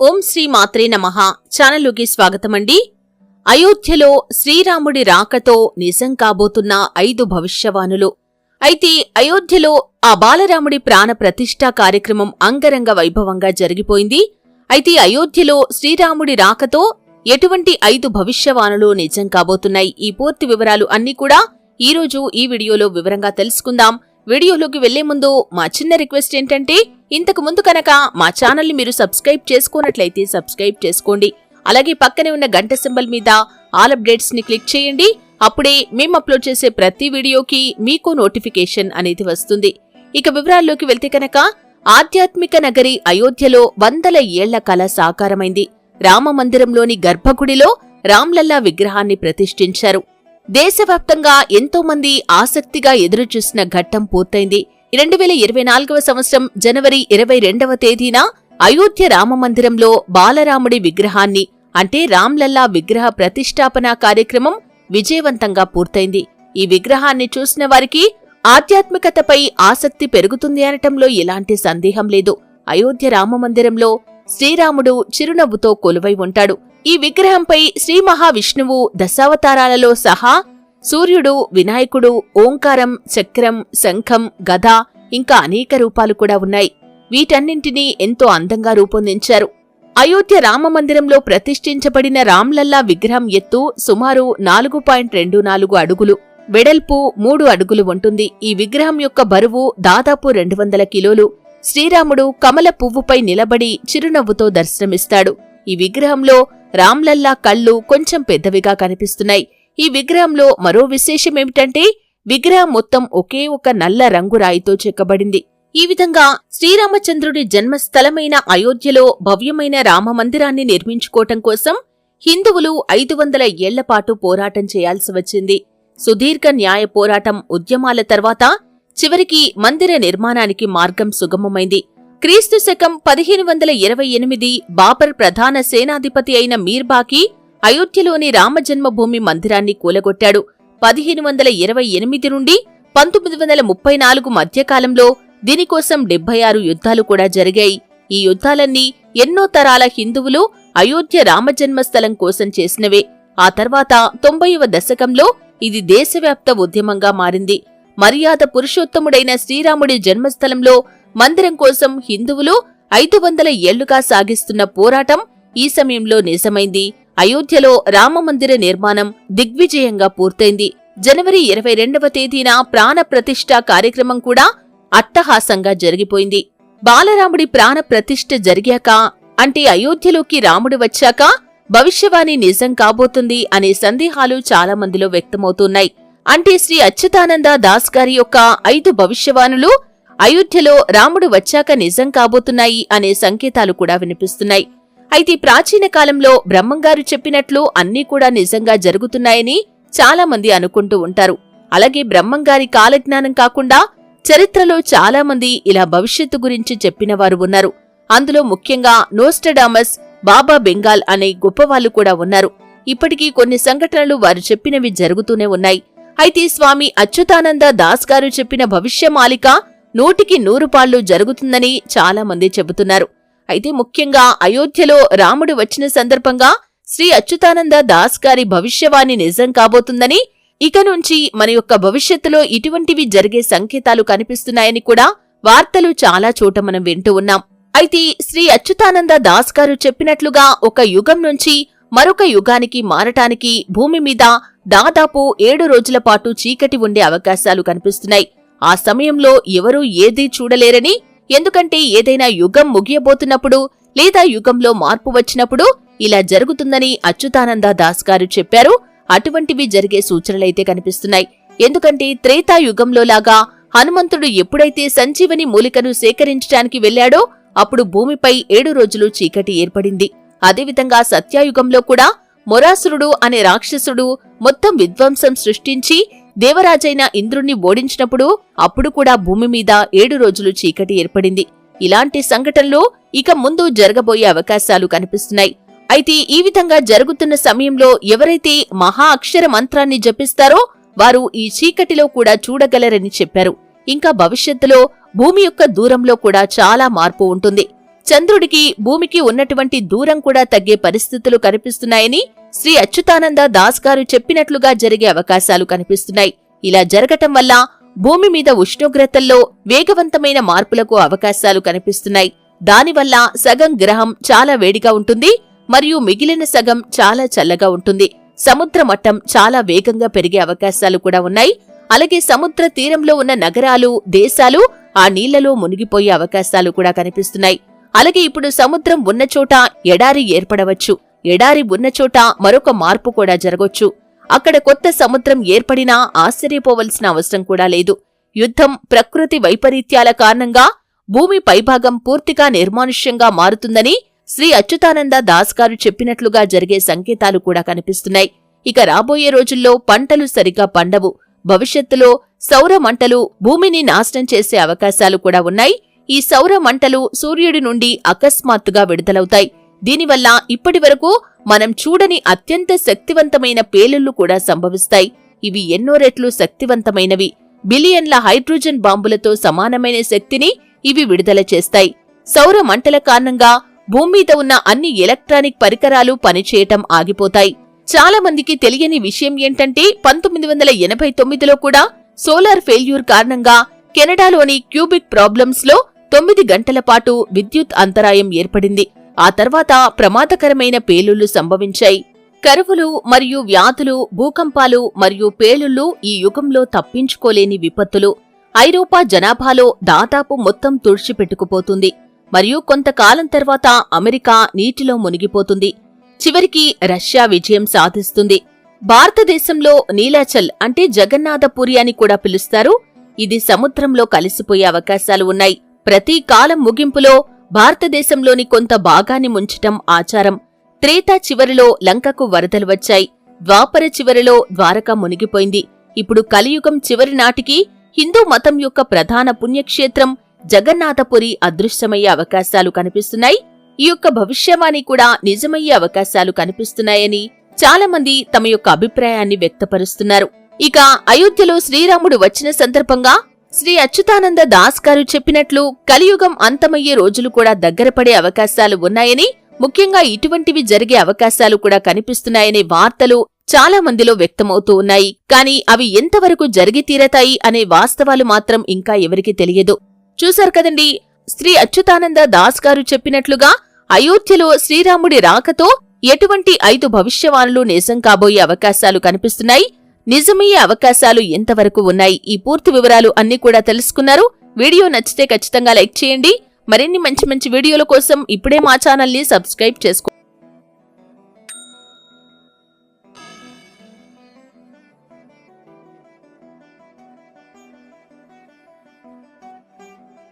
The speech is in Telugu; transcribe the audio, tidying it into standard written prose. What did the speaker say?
ఓం శ్రీ మాత్రే నమః. ఛానల్లోకి స్వాగతమండి. అయోధ్యలో శ్రీరాముడి రాకతో నిజం కాబోతున్న 5 భవిష్యవాణులు. అయితే అయోధ్యలో ఆ బాలరాముడి ప్రాణ ప్రతిష్ఠా కార్యక్రమం అంగరంగ వైభవంగా జరిగిపోయింది. అయితే అయోధ్యలో శ్రీరాముడి రాకతో ఎటువంటి 5 భవిష్యవాణులు నిజం కాబోతున్నాయి? ఈ పూర్తి వివరాలు అన్నీ కూడా ఈరోజు ఈ వీడియోలో వివరంగా తెలుసుకుందాం. వీడియోలోకి వెళ్లే ముందు మా చిన్న రిక్వెస్ట్ ఏంటంటే, ఇంతకు ముందు కనుక మా ఛానల్ని మీరు సబ్స్క్రైబ్ చేసుకున్నట్లయితే సబ్స్క్రైబ్ చేసుకోండి. అలాగే పక్కనే ఉన్న గంట సింబల్ మీద ఆల్ అప్డేట్స్ ని క్లిక్ చేయండి. అప్పుడే మేము అప్లోడ్ చేసే ప్రతి వీడియోకి మీకు నోటిఫికేషన్ అనేది వస్తుంది. ఇక వివరాల్లోకి వెళ్తే కనుక, ఆధ్యాత్మిక నగరి అయోధ్యలో వందల ఏళ్ల కల సాకారమైంది. రామ మందిరంలోని గర్భగుడిలో రామ్లల్లా విగ్రహాన్ని ప్రతిష్ఠించారు. దేశవ్యాప్తంగా ఎంతో మంది ఆసక్తిగా ఎదురుచూసిన ఘట్టం పూర్తయింది. 2024వ సంవత్సరం జనవరి 22వ తేదీన అయోధ్య రామమందిరంలో బాలరాముడి విగ్రహాన్ని అంటే రామ్లల్లా విగ్రహ ప్రతిష్ఠాపన కార్యక్రమం విజయవంతంగా పూర్తయింది. ఈ విగ్రహాన్ని చూసిన వారికి ఆధ్యాత్మికతపై ఆసక్తి పెరుగుతుంది అనటంలో ఎలాంటి సందేహం లేదు. అయోధ్య రామమందిరంలో శ్రీరాముడు చిరునవ్వుతో కొలువై ఉంటాడు. ఈ విగ్రహంపై శ్రీ మహావిష్ణువు దశావతారాలలో సహా సూర్యుడు, వినాయకుడు, ఓంకారం, చక్రం, శంఖం, గద ఇంకా అనేక రూపాలు కూడా ఉన్నాయి. వీటన్నింటినీ ఎంతో అందంగా రూపొందించారు. అయోధ్య రామమందిరంలో ప్రతిష్ఠించబడిన రామ్లల్లా విగ్రహం ఎత్తు సుమారు 4.24 అడుగులు, వెడల్పు 3 అడుగులు ఉంటుంది. ఈ విగ్రహం యొక్క బరువు దాదాపు 200 కిలోలు. శ్రీరాముడు కమల పువ్వుపై నిలబడి చిరునవ్వుతో దర్శనమిస్తాడు. ఈ విగ్రహంలో రామ్లల్లా కళ్ళు కొంచెం పెద్దవిగా కనిపిస్తున్నాయి. ఈ విగ్రహంలో మరో విశేషమేమిటంటే, విగ్రహం మొత్తం ఒకే ఒక నల్ల రంగు రాయితో చెక్కబడింది. ఈ విధంగా శ్రీరామచంద్రుడి జన్మస్థలమైన అయోధ్యలో భవ్యమైన రామమందిరాన్ని నిర్మించుకోవటం కోసం హిందువులు 500 ఏళ్లపాటు పోరాటం చేయాల్సి వచ్చింది. సుదీర్ఘ న్యాయ పోరాటం, ఉద్యమాల తర్వాత చివరికి మందిర నిర్మాణానికి మార్గం సుగమమైంది. క్రీస్తు శకం 1528 బాబర్ ప్రధాన సేనాధిపతి అయిన మీర్బాకి అయోధ్యలోని రామజన్మభూమి మందిరాన్ని కూలగొట్టాడు. 1528 నుండి 1934 మధ్యకాలంలో దీనికోసం 76 యుద్ధాలు కూడా జరిగాయి. ఈ యుద్ధాలన్నీ ఎన్నో తరాల హిందువులు అయోధ్య రామజన్మస్థలం కోసం చేసినవే. ఆ తర్వాత 90వ దశకంలో ఇది దేశవ్యాప్త ఉద్యమంగా మారింది. మర్యాద పురుషోత్తముడైన శ్రీరాముడి జన్మస్థలంలో మందిరం కోసం హిందువులు 500 ఏళ్లుగా సాగిస్తున్న పోరాటం ఈ సమయంలో నిజమైంది. అయోధ్యలో రామమందిర నిర్మాణం దిగ్విజయంగా పూర్తయింది. జనవరి 22వ తేదీన ప్రాణ ప్రతిష్ఠ కార్యక్రమం కూడా అట్టహాసంగా జరిగిపోయింది. బాలరాముడి ప్రాణ ప్రతిష్ఠ జరిగాక, అంటే అయోధ్యలోకి రాముడు వచ్చాక భవిష్యవాణి నిజం కాబోతుంది అనే సందేహాలు చాలా మందిలో వ్యక్తమవుతున్నాయి. అంటే శ్రీ అచ్యుతానంద దాస్ గారి యొక్క 5 భవిష్యవాణులు అయోధ్యలో రాముడు వచ్చాక నిజం కాబోతున్నాయి అనే సంకేతాలు కూడా వినిపిస్తున్నాయి. అయితే ప్రాచీన కాలంలో బ్రహ్మంగారు చెప్పినట్లు అన్నీ కూడా నిజంగా జరుగుతున్నాయని చాలా మంది అనుకుంటూ ఉంటారు. అలాగే బ్రహ్మంగారి కాలజ్ఞానం కాకుండా చరిత్రలో చాలా మంది ఇలా భవిష్యత్తు గురించి చెప్పినవారు ఉన్నారు. అందులో ముఖ్యంగా నోస్టడామస్, బాబా బెంగాల్ అనే గొప్పవాళ్లు కూడా ఉన్నారు. ఇప్పటికీ కొన్ని సంఘటనలు వారు చెప్పినవి జరుగుతూనే ఉన్నాయి. అయితే స్వామి అచ్యుతానంద దాస్ గారు చెప్పిన భవిష్యమాలిక 100కి 100 పాళ్లు జరుగుతుందని చాలా మంది చెబుతున్నారు. అయితే ముఖ్యంగా అయోధ్యలో రాముడు వచ్చిన సందర్భంగా శ్రీ అచ్యుతానంద దాస్ గారి భవిష్యవాణి నిజం కాబోతుందని, ఇక నుంచి మన యొక్క భవిష్యత్తులో ఇటువంటివి జరిగే సంకేతాలు కనిపిస్తున్నాయని కూడా వార్తలు చాలా చోట మనం వింటూ ఉన్నాం. అయితే శ్రీ అచ్యుతానంద దాస్ గారు చెప్పినట్లుగా ఒక యుగం నుంచి మరొక యుగానికి మారటానికి భూమి మీద దాదాపు 7 రోజుల పాటు చీకటి ఉండే అవకాశాలు కనిపిస్తున్నాయి. ఆ సమయంలో ఎవరూ ఏదీ చూడలేరని, ఎందుకంటే ఏదైనా యుగం ముగియబోతున్నప్పుడు లేదా యుగంలో మార్పు వచ్చినప్పుడు ఇలా జరుగుతుందని అచ్యుతానంద దాస్ గారు చెప్పారు. అటువంటివి జరిగే సూచనలైతే కనిపిస్తున్నాయి. ఎందుకంటే త్రేతాయుగంలో లాగా హనుమంతుడు ఎప్పుడైతే సంజీవని మూలికను సేకరించడానికి వెళ్లాడో అప్పుడు భూమిపై 7 రోజులు చీకటి ఏర్పడింది. అదేవిధంగా సత్యాయుగంలో కూడా మొరాసురుడు అనే రాక్షసుడు మొత్తం విధ్వంసం సృష్టించి దేవరాజైన ఇంద్రుణ్ణి ఓడించినప్పుడు అప్పుడు కూడా భూమి మీద 7 రోజులు చీకటి ఏర్పడింది. ఇలాంటి సంఘటనలు ఇక ముందు జరగబోయే అవకాశాలు కనిపిస్తున్నాయి. అయితే ఈ విధంగా జరుగుతున్న సమయంలో ఎవరైతే మహా అక్షర మంత్రాన్ని జపిస్తారో వారు ఈ చీకటిలో కూడా చూడగలరని చెప్పారు. ఇంకా భవిష్యత్తులో భూమి యొక్క దూరంలో కూడా చాలా మార్పు ఉంటుంది. చంద్రుడికి భూమికి ఉన్నటువంటి దూరం కూడా తగ్గే పరిస్థితులు కనిపిస్తున్నాయని శ్రీ అచ్యుతానంద దాస్ గారు చెప్పినట్లుగా జరిగే అవకాశాలు కనిపిస్తున్నాయి. ఇలా జరగటం వల్ల భూమి మీద ఉష్ణోగ్రతల్లో వేగవంతమైన మార్పులకు అవకాశాలు కనిపిస్తున్నాయి. దానివల్ల సగం గ్రహం చాలా వేడిగా ఉంటుంది మరియు మిగిలిన సగం చాలా చల్లగా ఉంటుంది. సముద్ర మట్టం చాలా వేగంగా పెరిగే అవకాశాలు కూడా ఉన్నాయి. అలాగే సముద్ర తీరంలో ఉన్న నగరాలు, దేశాలు ఆ నీళ్లలో మునిగిపోయే అవకాశాలు కూడా కనిపిస్తున్నాయి. అలాగే ఇప్పుడు సముద్రం ఉన్న చోట ఎడారి ఏర్పడవచ్చు. ఎడారి ఉన్న చోట మరొక మార్పు కూడా జరగొచ్చు. అక్కడ కొత్త సముద్రం ఏర్పడినా ఆశ్చర్యపోవలసిన అవసరం కూడా లేదు. యుద్ధం, ప్రకృతి వైపరీత్యాల కారణంగా భూమి పైభాగం పూర్తిగా నిర్మానుష్యంగా మారుతుందని శ్రీ అచ్యుతానంద దాస్ గారు చెప్పినట్లుగా జరిగే సంకేతాలు కూడా కనిపిస్తున్నాయి. ఇక రాబోయే రోజుల్లో పంటలు సరిగా పండవు. భవిష్యత్తులో సౌర మంటలు భూమిని నాశనం చేసే అవకాశాలు కూడా ఉన్నాయి. ఈ సౌర మంటలు సూర్యుడి నుండి అకస్మాత్తుగా విడుదలవుతాయి. దీనివల్ల ఇప్పటివరకు మనం చూడని అత్యంత శక్తివంతమైన పేలుళ్లు కూడా సంభవిస్తాయి. ఇవి ఎన్నో రెట్లు శక్తివంతమైనవి. బిలియన్ల హైడ్రోజన్ బాంబులతో సమానమైన శక్తిని ఇవి విడుదల చేస్తాయి. సౌర మంటల కారణంగా భూమి మీద ఉన్న అన్ని ఎలక్ట్రానిక్ పరికరాలు పనిచేయటం ఆగిపోతాయి. చాలా మందికి తెలియని విషయం ఏంటంటే 1989లో కూడా సోలార్ ఫెయిల్యూర్ కారణంగా కెనడాలోని క్యూబిక్ ప్రాబ్లమ్స్ లో 9 గంటల పాటు విద్యుత్ అంతరాయం ఏర్పడింది. ఆ తర్వాత ప్రమాదకరమైన పేలుళ్లు సంభవించాయి. కరువులు మరియు వ్యాధులు, భూకంపాలు మరియు పేలుళ్లు ఈ యుగంలో తప్పించుకోలేని విపత్తులు. ఐరోపా జనాభాలో దాదాపు మొత్తం తుడిచిపెట్టుకుపోతుంది మరియు కొంతకాలం తర్వాత అమెరికా నీటిలో మునిగిపోతుంది. చివరికి రష్యా విజయం సాధిస్తుంది. భారతదేశంలో నీలాచల్ అంటే జగన్నాథపురి అని కూడా పిలుస్తారు. ఇది సముద్రంలో కలిసిపోయే అవకాశాలు ఉన్నాయి. ప్రతి కాలం ముగింపులో భారతదేశంలోని కొంత భాగాన్ని ముంచటం ఆచారం. త్రేతా చివరిలో లంకకు వరదలు వచ్చాయి. ద్వాపర చివరిలో ద్వారక మునిగిపోయింది. ఇప్పుడు కలియుగం చివరి నాటికి హిందూ మతం యొక్క ప్రధాన పుణ్యక్షేత్రం జగన్నాథపురి అదృశ్యమయ్యే అవకాశాలు కనిపిస్తున్నాయి. ఈ యొక్క భవిష్యవాణి కూడా నిజమయ్యే అవకాశాలు కనిపిస్తున్నాయని చాలా మంది తమ యొక్క అభిప్రాయాన్ని వ్యక్తపరుస్తున్నారు. ఇక అయోధ్యలో శ్రీరాముడు వచ్చిన సందర్భంగా శ్రీ అచ్యుతానంద దాస్ గారు చెప్పినట్లు కలియుగం అంతమయ్యే రోజులు కూడా దగ్గరపడే అవకాశాలు ఉన్నాయని, ముఖ్యంగా ఇటువంటివి జరిగే అవకాశాలు కూడా కనిపిస్తున్నాయనే వార్తలు చాలా మందిలో వ్యక్తమవుతూ ఉన్నాయి. కానీ అవి ఎంతవరకు జరిగి తీరతాయి అనే వాస్తవాలు మాత్రం ఇంకా ఎవరికీ తెలియదు. చూశారు కదండి, శ్రీ అచ్యుతానంద దాస్ గారు చెప్పినట్లుగా అయోధ్యలో శ్రీరాముడి రాకతో ఎటువంటి 5 భవిష్యవాణులు నిజం కాబోయే అవకాశాలు కనిపిస్తున్నాయి. నిజమయ్యే అవకాశాలు ఎంతవరకు ఉన్నాయి? ఈ పూర్తి వివరాలు అన్నీ కూడా తెలుసుకున్నారు. వీడియో నచ్చితే ఖచ్చితంగా లైక్ చేయండి. మరిన్ని మంచి మంచి వీడియోల కోసం ఇప్పుడే మా ఛానల్ని సబ్స్క్రైబ్ చేసుకోండి.